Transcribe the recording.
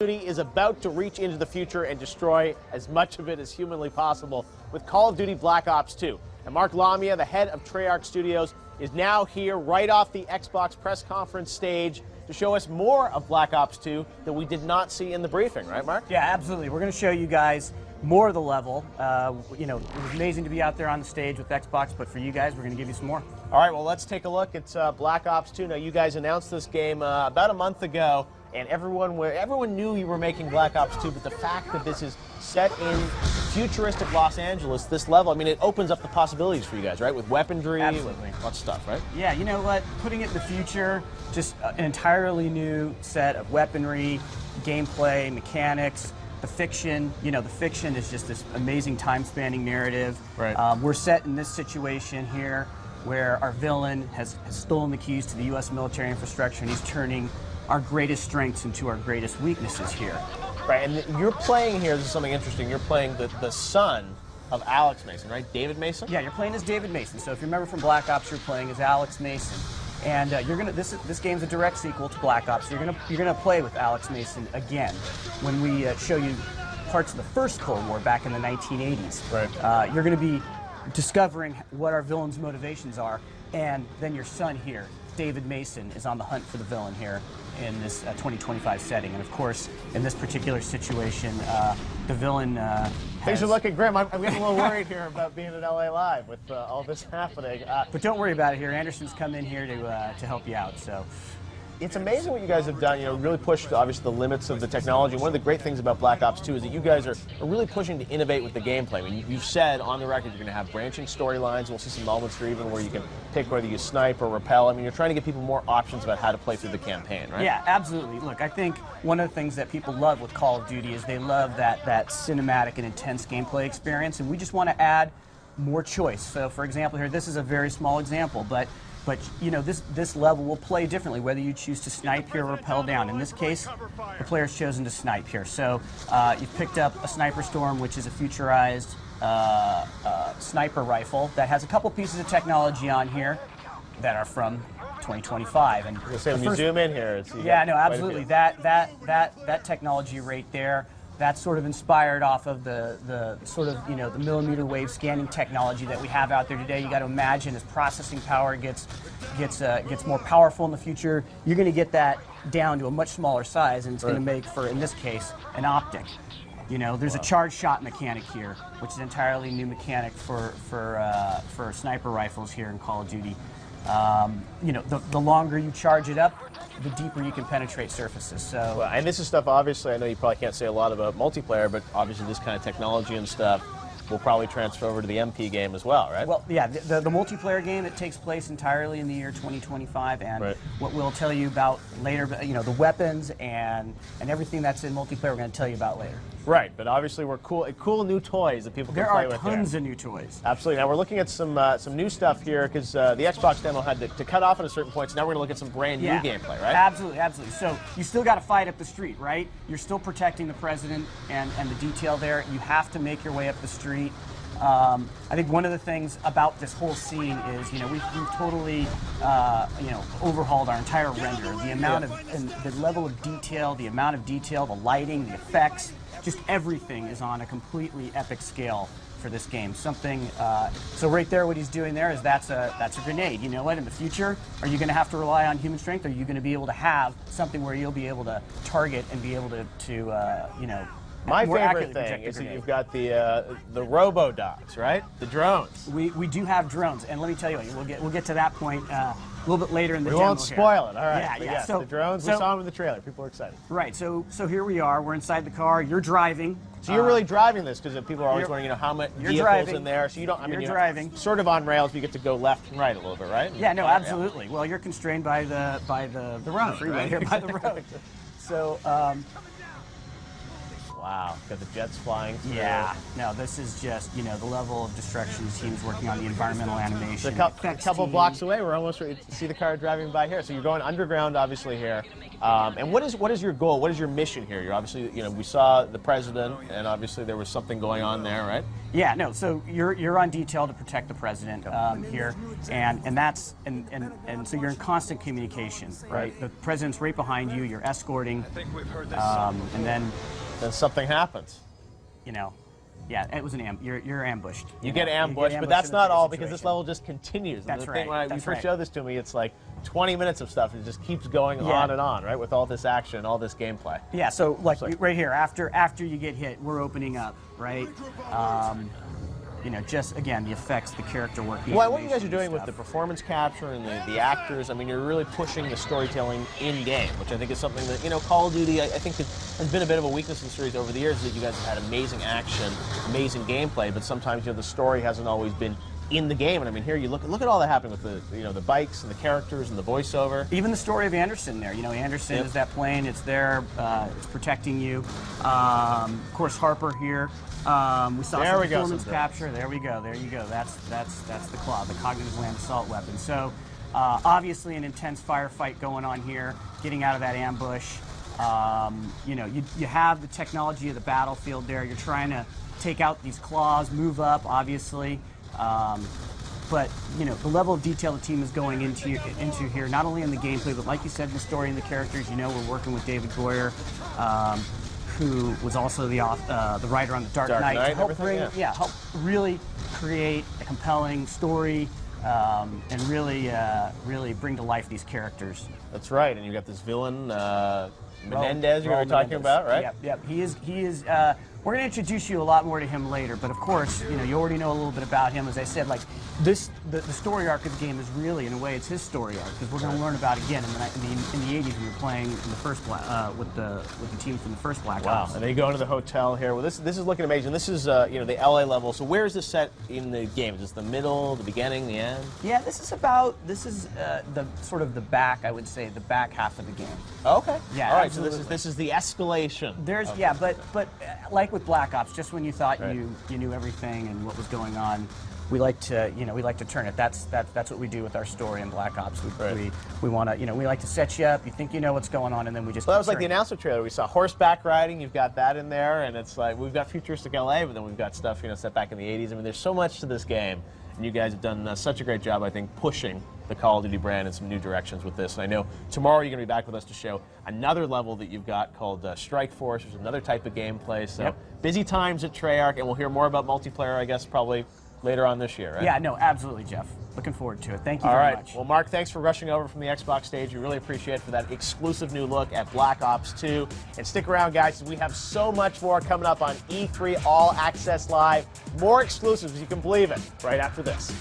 Duty is about to reach into the future and destroy as much of it as humanly possible with Call of Duty Black Ops 2. And Mark Lamia, the head of Treyarch Studios, is now here right off the Xbox press conference stage to show us more of Black Ops 2 that we did not see in the briefing, right, Mark? Yeah, absolutely. We're going to show you guys more of the level. You know, it was amazing to be out there on the stage with Xbox, but for you guys, we're going to give you some more. All right, well, let's take a look. It's Black Ops 2. Now, you guys announced this game about a month ago, and everyone knew you were making Black Ops 2, but the fact that this is set in futuristic Los Angeles, this level, I mean, it opens up the possibilities for you guys, right? With weaponry, absolutely. With lots of stuff, right? Yeah, you know what? Putting it in the future, just an entirely new set of weaponry, gameplay, mechanics, the fiction. You know, the fiction is just this amazing time-spanning narrative. Right. We're set in this situation here where our villain has stolen the keys to the U.S. military infrastructure, and he's turning our greatest strengths into our greatest weaknesses here. Right, and you're playing here, this is something interesting, you're playing the son of Alex Mason, right? David Mason? Yeah, you're playing as David Mason. So if you remember from Black Ops, you're playing as Alex Mason. And this game's a direct sequel to Black Ops. So you're gonna play with Alex Mason again when we show you parts of the first Cold War back in the 1980s. Right. You're gonna be discovering what our villain's motivations are, and then your son here, David Mason, is on the hunt for the villain here in this 2025 setting. And of course, in this particular situation, the villain Things are looking grim. I'm getting a little worried here about being at LA Live with all this happening. But don't worry about it here. Anderson's come in here to help you out. So it's amazing what you guys have done, you know, really pushed, obviously, the limits of the technology. One of the great things about Black Ops 2 is that you guys are really pushing to innovate with the gameplay. I mean, you've said on the record you're going to have branching storylines. We'll see some moments here even where you can pick whether you snipe or rappel. I mean, you're trying to give people more options about how to play through the campaign, right? Yeah, absolutely. Look, I think one of the things that people love with Call of Duty is they love that cinematic and intense gameplay experience, and we just want to add more choice. So, for example, here, this is a very small example, but you know, this level will play differently whether you choose to snipe here or rappel down. In this case, the player's chosen to snipe here. So you've picked up a Sniper Storm, which is a futurized sniper rifle that has a couple pieces of technology on here that are from 2025. And when you zoom in here, yeah, no, absolutely. That technology right there, that's sort of inspired off of the sort of, you know, the millimeter wave scanning technology that we have out there today. You got to imagine as processing power gets more powerful in the future, you're going to get that down to a much smaller size, and it's going to make for, in this case, an optic. You know, there's a charge shot mechanic here, which is an entirely new mechanic for sniper rifles here in Call of Duty. You know, the longer you charge it up, the deeper you can penetrate surfaces. So, well, and this is stuff, obviously, I know you probably can't say a lot about multiplayer, but obviously this kind of technology and stuff will probably transfer over to the MP game as well, right? Well, yeah, the multiplayer game, it takes place entirely in the year 2025, and what we'll tell you about later, you know, the weapons and everything that's in multiplayer, we're going to tell you about later. Right, but obviously we're cool new toys that people can play with. There are tons of new toys. Absolutely. Now we're looking at some new stuff here because the Xbox demo had to cut off at a certain point, so now we're going to look at some brand new gameplay, right? Absolutely, absolutely. So you still got to fight up the street, right? You're still protecting the president and the detail there. You have to make your way up the street. I think one of the things about this whole scene is, you know, we've totally, you know, overhauled our entire render. The amount of, and the level of detail, the amount of detail, the lighting, the effects, just everything is on a completely epic scale for this game. Something, so right there, what he's doing there is that's a grenade. You know what? In the future, are you going to have to rely on human strength? Or are you going to be able to have something where you'll be able to target and be able to you know, my favorite thing is that you've got the robo-dogs, right? The drones. We do have drones, and let me tell you, we'll get to that point a little bit later in the demo. We won't spoil it. All right. Yeah, yeah. So the drones, we saw them in the trailer. People are excited. Right. So here we are. We're inside the car. You're driving. So you're really driving this because people are always wondering, you know, how much vehicles in there. So you don't. I mean, you're driving. Sort of on rails, but you get to go left and right a little bit, right? Yeah. No. Absolutely. Well, you're constrained by the road, the freeway here by the road. So. Wow, got the jets flying through. Yeah, no, this is just, you know, the level of destruction. The team's working on the environmental animation. A couple blocks away, we're almost ready to see the car driving by here. So you're going underground, obviously, here. And what is your goal? What is your mission here? You're obviously, you know, we saw the president, and obviously there was something going on there, right? Yeah, no. So you're on detail to protect the president here, and that's and so you're in constant communication, right? The president's right behind you. You're escorting, and then something happens. You know, yeah, it was you're ambushed. You get ambushed, but that's not all, because this level just continues. That's right. When you first showed this to me, it's like 20 minutes of stuff, and it just keeps going on and on, right? With all this action, all this gameplay. Yeah. So like right here, after you get hit, we're opening up, right? You know, just again the effects, the character work. Well, what you guys are doing with the performance capture and the actors, I mean, you're really pushing the storytelling in game, which I think is something that, you know, Call of Duty, I think has been a bit of a weakness in the series over the years, that you guys have had amazing action, amazing gameplay, but sometimes, you know, the story hasn't always been in the game. And I mean, here you look at all that happening with the, you know, the bikes and the characters and the voiceover. Even the story of Anderson there. You know, Anderson is that plane. It's there. It's protecting you. Of course, Harper here. We saw some performance capture. There we go. There you go. That's the claw, the cognitive land assault weapon. So obviously an intense firefight going on here, getting out of that ambush. You know, you have the technology of the battlefield there. You're trying to take out these claws, move up, obviously. But you know, the level of detail the team is going into here, not only in the gameplay, but like you said, in the story and the characters. You know, we're working with David Goyer, who was also the writer on The Dark Knight, to help help really create a compelling story and really bring to life these characters. That's right, and you got this villain, Menendez, you're going to be talking about, right? Yep. He is. We're going to introduce you a lot more to him later, but of course, you know, you already know a little bit about him. As I said, like the story arc of the game is really, in a way, it's his story arc, because we're going to learn about it again in the 80s when you're playing in the first with the team from the first Black Ops. Wow, and they go into the hotel here. Well, this is looking amazing. This is you know, the LA level. So where is this set in the game? Is this the middle, the beginning, the end? Yeah, this is the sort of the back, I would say, the back half of the game. Okay. Yeah. All right. Absolutely. So this is the escalation. But like with Black Ops, just when you thought you knew everything and what was going on, we like to turn it. That's what we do with our story in Black Ops. We want to, we like to set you up. You think you know what's going on, and then we just. Well, that was like the announcement trailer. We saw horseback riding. You've got that in there, and it's like we've got futuristic LA, but then we've got stuff, set back in the 80s. I mean, there's so much to this game, and you guys have done such a great job, I think, pushing the Call of Duty brand in some new directions with this. And I know tomorrow you're going to be back with us to show another level that you've got called Strike Force, which is another type of gameplay. So busy times at Treyarch, and we'll hear more about multiplayer, I guess, probably later on this year, right? Yeah, no, absolutely, Jeff. Looking forward to it. Thank you very much. Well, Mark, thanks for rushing over from the Xbox stage. We really appreciate it for that exclusive new look at Black Ops 2. And stick around, guys, we have so much more coming up on E3 All Access Live. More exclusives, you can believe it, right after this.